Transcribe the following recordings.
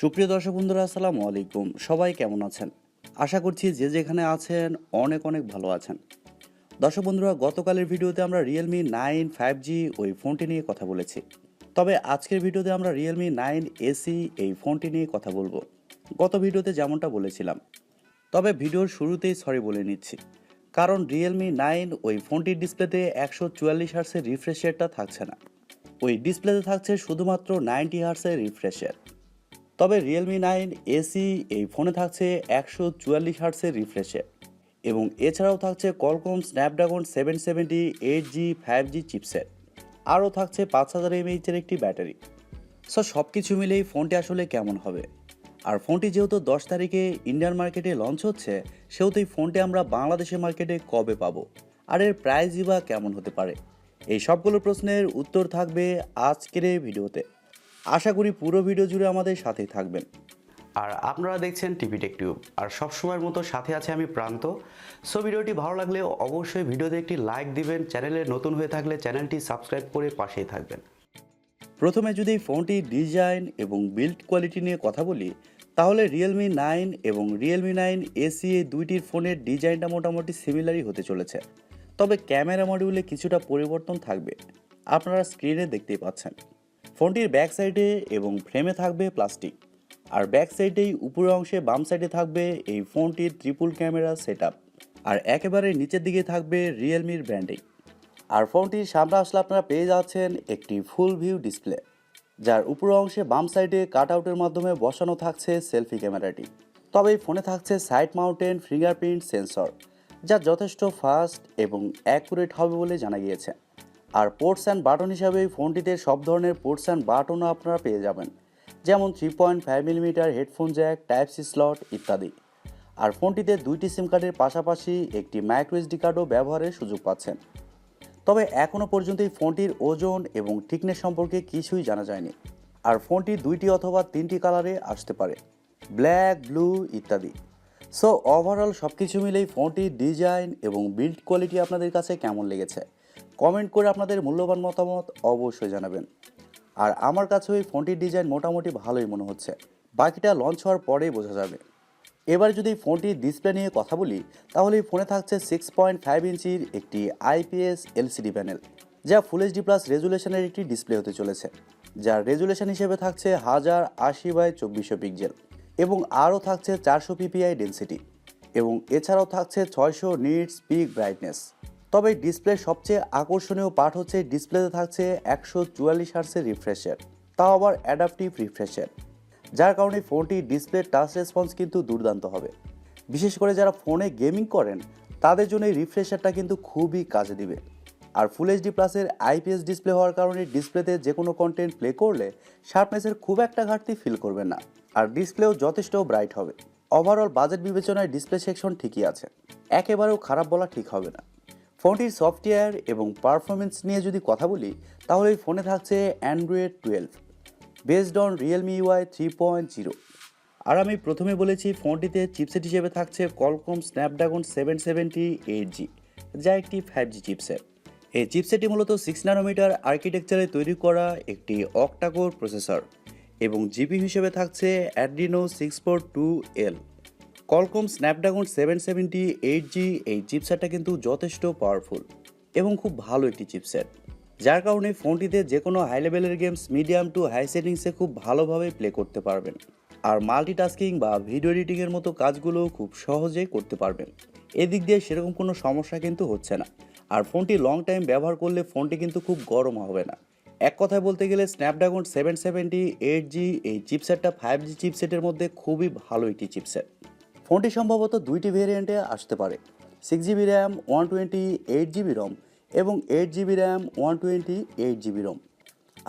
সুপ্রিয় দর্শক বন্ধুরা, আসসালামু আলাইকুম। সবাই কেমন আছেন? আশা করছি যে যেখানে আছেন অনেক অনেক ভালো আছেন। দর্শক বন্ধুরা, গতকালের ভিডিওতে আমরা Realme 9 5G ওই ফোনটি নিয়ে কথা বলেছি। তবে আজকের ভিডিওতে আমরা Realme 9 AC এই ফোনটি নিয়ে কথা বলবো। গত ভিডিওতে যেমনটা বলেছিলাম। তবে ভিডিওর শুরুতেই সরি বলে নিচ্ছি। কারণ Realme 9 ওই ফোনটির ডিসপ্লেতে 144 হার্টসের রিফ্রেশ রেটটা থাকছে না। ওই ডিসপ্লেতে থাকছে শুধুমাত্র 90 হার্টসের রিফ্রেশ রেট। তবে Realme 9 AC এই ফোনে থাকছে 144 হার্টসের রিফ্রেশে এবং এছাড়াও থাকছে Qualcomm Snapdragon 770 8G 5G chipset. আরও থাকছে 5000 mAh-এর একটি ব্যাটারি। সো সব কিছু মিলেই ফোনটি আসলে কেমন হবে? আর ফোনটি যেহেতু 10 তারিখে ইন্ডিয়ান মার্কেটে লঞ্চ হচ্ছে, সেহেতু এই ফোনটি আমরা বাংলাদেশের মার্কেটে কবে পাবো? আর এর প্রাইসই বা কেমন হতে পারে? এই সবগুলো প্রশ্নের উত্তর থাকবে আজকের এই ভিডিওতে। আশা করি পুরো ভিডিও জুড়ে আমাদের সাথেই থাকবেন। আর আপনারা দেখছেন টিভি টেক টিউব। আর সবসময়ের মতো সাথে আছে আমি প্রান্ত। সো ভিডিওটি ভালো লাগলে অবশ্যই ভিডিওতে একটি লাইক দিবেন, চ্যানেলে নতুন হয়ে থাকলে চ্যানেলটি সাবস্ক্রাইব করে পাশেই থাকবেন। প্রথমে যদি ফোনটির ডিজাইন এবং বিল্ড কোয়ালিটি নিয়ে কথা বলি, তাহলে Realme 9 এবং Realme 9 AC এই দুইটির ফোনের ডিজাইনটা মোটামুটি সিমিলারই হতে চলেছে। তবে ক্যামেরা মডিউলে কিছুটা পরিবর্তন থাকবে, আপনারা স্ক্রিনে দেখতেই পাচ্ছেন। ফোনটির ব্যাক সাইডে এবং ফ্রেমে থাকবে প্লাস্টিক, আর ব্যাক সাইডেই উপরের অংশে বাম সাইডে থাকবে এই ফোনটির ট্রিপল ক্যামেরা সেটআপ, আর একেবারে নিচের দিকে থাকবে রিয়েলমির ব্র্যান্ডিং। আর ফোনটির সামনে আসলে আপনারা পেয়ে যাচ্ছেন একটি ফুল ভিউ ডিসপ্লে, যার উপর অংশে বাম সাইডে কাট আউটের মাধ্যমে বসানো থাকছে সেলফি ক্যামেরাটি। তবে এই ফোনে থাকছে সাইড মাউন্টেন ফিঙ্গারপ্রিন্ট সেন্সর, যা যথেষ্ট ফাস্ট এবং অ্যাকুরেট হবে বলে জানা গিয়েছে। আর পোর্টস অ্যান্ড বাটন হিসাবে এই ফোনটিতে সব ধরনের পোর্টস অ্যান্ড বাটনও আপনারা পেয়ে যাবেন, যেমন 3.5mm headphone jack, type C slot ইত্যাদি। আর ফোনটিতে দুইটি সিম কার্ডের পাশাপাশি একটি মাইক্রো এসডি কার্ডও ব্যবহারের সুযোগ পাচ্ছেন। তবে এখনও পর্যন্ত এই ফোনটির ওজন এবং থিকনেস সম্পর্কে কিছুই জানা যায়নি। আর ফোনটি দুইটি অথবা তিনটি কালারে আসতে পারে, ব্ল্যাক, ব্লু ইত্যাদি। সো ওভারঅল সব কিছু মিলেই ফোনটির ডিজাইন এবং বিল্ড কোয়ালিটি আপনাদের কাছে কেমন লেগেছে কমেন্ট করে আপনাদের মূল্যবান মতামত অবশ্যই জানাবেন। আর আমার কাছে ওই ফোনটির ডিজাইন মোটামুটি ভালোই মনে হচ্ছে, বাকিটা লঞ্চ হওয়ার পরেই বোঝা যাবে। এবার যদি ফোনটির ডিসপ্লে নিয়ে কথা বলি, তাহলে এই ফোনে থাকছে 6.5 ইঞ্চির একটি IPS LCD প্যানেল, যা ফুল এইচডি প্লাস রেজুলেশনের একটি ডিসপ্লে হতে চলেছে, যার রেজুলেশন হিসেবে থাকছে 1080x2400 পিক্সেল এবং আরও থাকছে 400 ppi ডেন্সিটি এবং এছাড়াও থাকছে 600 নিটস পিক ব্রাইটনেস। তবে ডিসপ্লের সবচেয়ে আকর্ষণীয় পার্ট হচ্ছে ডিসপ্লেতে থাকছে 144 হার্টসের রিফ্রেশের, তাও আবার অ্যাডাপটিভ রিফ্রেশের, যার কারণে ফোনটির ডিসপ্লে টাচ রেসপন্স কিন্তু দুর্দান্ত হবে। বিশেষ করে যারা ফোনে গেমিং করেন তাদের জন্য এই রিফ্রেশারটা কিন্তু খুবই কাজে দিবে। আর ফুল এইচডি প্লাসের IPS ডিসপ্লে হওয়ার কারণে ডিসপ্লেতে যে কোনো কন্টেন্ট প্লে করলে শার্পনেসের খুব একটা ঘাটতি ফিল করবেন না, আর ডিসপ্লেও যথেষ্ট ব্রাইট হবে। ওভারঅল বাজেট বিবেচনায় ডিসপ্লে সেকশন ঠিকই আছে, একেবারেও খারাপ বলা ঠিক হবে না। ফোনটির সফটওয়্যার এবং পারফরমেন্স নিয়ে যদি কথা বলি, তাহলে এই ফোনে থাকছে Android 12 based on Realme UI 3.0। আর আমি প্রথমে বলেছি ফোনটিতে চিপসেট হিসেবে থাকছে Qualcomm Snapdragon 770 8G, যা একটি 5G চিপসেট। এই চিপসেটটি মূলত 6nm আর্কিটেকচারে তৈরি করা একটি অক্টাকোর প্রসেসর এবং জিপি হিসেবে থাকছে Adreno 642L। Qualcomm Snapdragon 770 8G এই চিপসেটটা কিন্তু যথেষ্ট পাওয়ারফুল এবং খুব ভালো একটি চিপসেট, যার কারণে ফোনটিতে যে কোনো হাই লেভেলের গেমস মিডিয়াম টু হাই সেটিংসে খুব ভালোভাবে প্লে করতে পারবেন। আর মাল্টিটাস্কিং বা ভিডিও এডিটিংয়ের মতো কাজগুলো খুব সহজেই করতে পারবেন। এদিক দিয়ে সেরকম কোনো সমস্যা কিন্তু হচ্ছে না। আর ফোনটি লং টাইম ব্যবহার করলে ফোনটি কিন্তু খুব গরম হবে না। এক কথায় বলতে গেলে Snapdragon 770 8G এই চিপসেটটা 5G চিপসেটের মধ্যে খুবই ভালো একটি চিপসেট। ফোনটি সম্ভবত দুইটি ভেরিয়েন্টে আসতে পারে, 6GB র্যাম 128GB রম এবং 8GB র্যাম 128GB রম।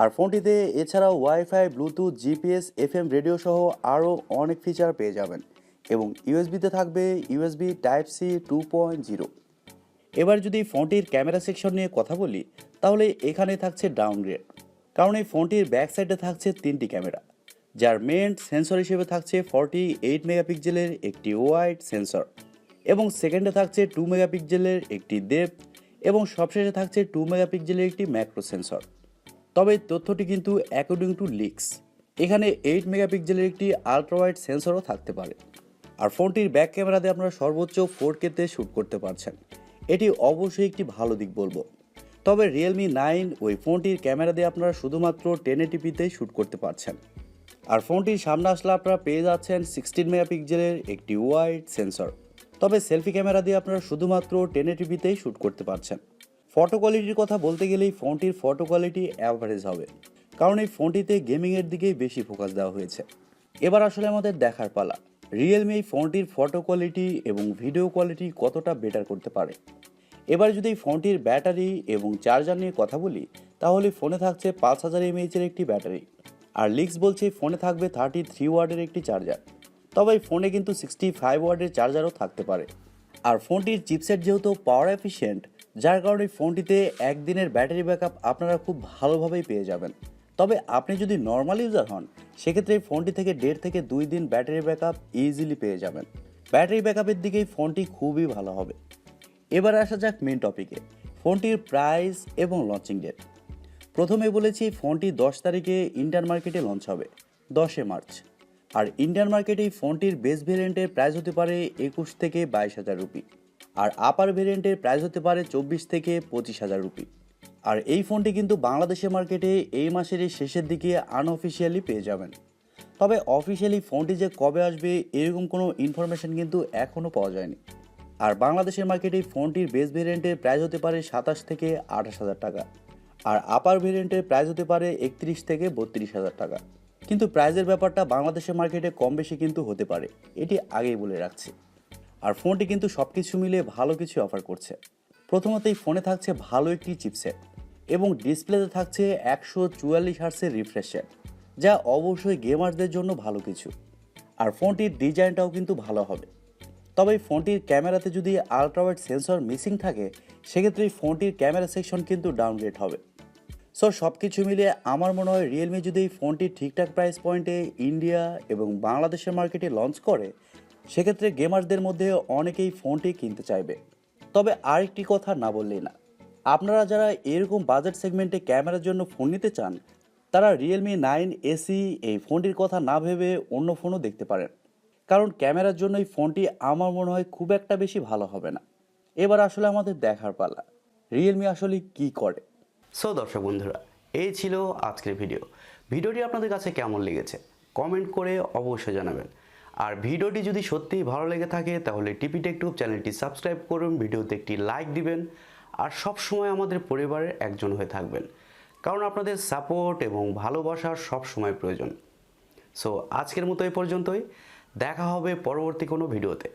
আর ফোনটিতে এছাড়াও wifi, Bluetooth, GPS, FM radio সহ আরও অনেক ফিচার পেয়ে যাবেন এবং ইউএসবিতে থাকবে USB Type-C 2.0। এবার যদি ফোনটির ক্যামেরা সেকশন নিয়ে কথা বলি, তাহলে এখানে থাকছে ডাউনগ্রেড, কারণ এই ফোনটির ব্যাক সাইডে থাকছে তিনটি ক্যামেরা, যার মেন সেন্সর হিসেবে থাকছে 48 মেগাপিক্সেলের একটি ওয়াইড সেন্সর এবং সেকেন্ডে থাকছে 2 মেগাপিক্সেলের একটি ডেপথ এবং সবশেষে থাকছে 2 মেগাপিক্সেলের একটি ম্যাক্রো সেন্সর। তবে তথ্যটি কিন্তু অ্যাকর্ডিং টু লিকস, এখানে 8 মেগাপিক্সেলের একটি আলট্রাওয়াইড সেন্সরও থাকতে পারে। আর ফোনটির ব্যাক ক্যামেরাতে আপনারা সর্বোচ্চ 4K-তে শ্যুট করতে পারছেন। এটি অবশ্যই একটি ভালো দিক বলবো। তবে রিয়েলমি 9 ওই ফোনটির ক্যামেরা দিয়ে আপনারা শুধুমাত্র 1080p-তেই শ্যুট করতে পারছেন। আর ফোনটির সামনে আসলে আপনারা পেয়ে যাচ্ছেন 16 মেগাপিক্সেলের একটি ওয়াইড সেন্সর। তবে সেলফি ক্যামেরা দিয়ে আপনারা শুধুমাত্র 1080p-তেই শ্যুট করতে পারছেন। ফটো কোয়ালিটির কথা বলতে গেলেই ফোনটির ফটো কোয়ালিটি অ্যাভারেজ হবে, কারণ এই ফোনটিতে গেমিংয়ের দিকেই বেশি ফোকাস দেওয়া হয়েছে। এবার আসলে আমাদের দেখার পালা রিয়েলমি এই ফোনটির ফটো কোয়ালিটি এবং ভিডিও কোয়ালিটি কতটা বেটার করতে পারে। এবার যদি এই ফোনটির ব্যাটারি এবং চার্জার নিয়ে কথা বলি, তাহলে ফোনে থাকছে 5000 mAh-এর একটি ব্যাটারি। আর লিক্স বলছে ফোনে থাকবে 33 ওয়াটের একটি চার্জার। তবে এই ফোনে কিন্তু 65 ওয়াটের চার্জারও থাকতে পারে। আর ফোনটির চিপসেট যেহেতু পাওয়ার এফিশিয়েন্ট, যার কারণে ফোনটিতে একদিনের ব্যাটারি ব্যাকআপ আপনারা খুব ভালোভাবেই পেয়ে যাবেন। তবে আপনি যদি নর্মাল ইউজার হন, সেক্ষেত্রে এই ফোনটি থেকে 1.5 থেকে 2 দিন ব্যাটারি ব্যাকআপ ইজিলি পেয়ে যাবেন। ব্যাটারি ব্যাকআপের দিকেই ফোনটি খুবই ভালো হবে। এবার আসা যাক মেন টপিকে, ফোনটির প্রাইস এবং লঞ্চিং ডেট। প্রথমে বলেছি ফোনটি 10 তারিখে ইন্ডিয়ান মার্কেটে লঞ্চ হবে, 10 মার্চ। আর ইন্ডিয়ান মার্কেটে এই ফোনটির বেস ভেরিয়েন্টের প্রাইস হতে পারে 21 থেকে 22,000 রুপি। আর আপার ভেরিয়েন্টের প্রাইস হতে পারে 24 থেকে 25,000 রুপি। আর এই ফোনটি কিন্তু বাংলাদেশের মার্কেটে এই মাসের এই শেষের দিকে আনঅফিসিয়ালি পেয়ে যাবেন। তবে অফিসিয়ালি ফোনটি যে কবে আসবে এরকম কোনো ইনফরমেশন কিন্তু এখনও পাওয়া যায়নি। আর বাংলাদেশের মার্কেটে এই ফোনটির বেস ভেরিয়েন্টের প্রাইস হতে পারে 27 থেকে 28,000 টাকা। আর আপার ভেরিয়েন্টের প্রাইস হতে পারে 31 থেকে 32,000 টাকা। কিন্তু প্রাইসের ব্যাপারটা বাংলাদেশের মার্কেটে কম বেশি কিন্তু হতে পারে, এটি আগেই বলে রাখছি। আর ফোনটি কিন্তু সব কিছু মিলিয়ে ভালো কিছু অফার করছে। প্রথমত এই ফোনে থাকছে ভালো একটি চিপসেট এবং ডিসপ্লেতে থাকছে 144 হার্টসের রিফ্রেশ রেট, যা অবশ্যই গেমারদের জন্য ভালো কিছু। আর ফোনটির ডিজাইনটাও কিন্তু ভালো হবে। তবে এই ফোনটির ক্যামেরাতে যদি আলট্রাওয়াইড সেন্সর মিসিং থাকে, সেক্ষেত্রে এই ফোনটির ক্যামেরা সেকশন কিন্তু ডাউনগ্রেড হবে। সো সব কিছু মিলিয়ে আমার মনে হয় রিয়েলমি যদি এই ফোনটি ঠিকঠাক প্রাইস পয়েন্টে ইন্ডিয়া এবং বাংলাদেশের মার্কেটে লঞ্চ করে, সেক্ষেত্রে গেমারদের মধ্যে অনেকেই ফোনটি কিনতে চাইবে। তবে আরেকটি কথা না বললেই না, আপনারা যারা এরকম বাজেট সেগমেন্টে ক্যামেরার জন্য ফোন নিতে চান, তারা রিয়েলমি 9 SE এই ফোনটির কথা না ভেবে অন্য ফোনও দেখতে পারেন। কারণ ক্যামেরার জন্য এই ফোনটি আমার মনে হয় খুব একটা বেশি ভালো হবে না। এবার আসলে আমাদের দেখার পালা রিয়েলমি আসলে কি করে। সো দর্শক বন্ধুরা, এই ছিল আজকের ভিডিওটি আপনাদের কাছে কেমন লেগেছে কমেন্ট করে অবশ্যই জানাবেন। আর ভিডিওটি যদি সত্যিই ভালো লেগে থাকে তাহলে টিপি টেক টিউব চ্যানেলটি সাবস্ক্রাইব করুন, ভিডিওতে একটি লাইক দিবেন আর সব সময় আমাদের পরিবারের একজন হয়ে থাকবেন, কারণ আপনাদের সাপোর্ট এবং ভালোবাসার সব সময় প্রয়োজন। সো আজকের মতো এই পর্যন্তই, দেখা হবে পরবর্তী কোনো ভিডিওতে।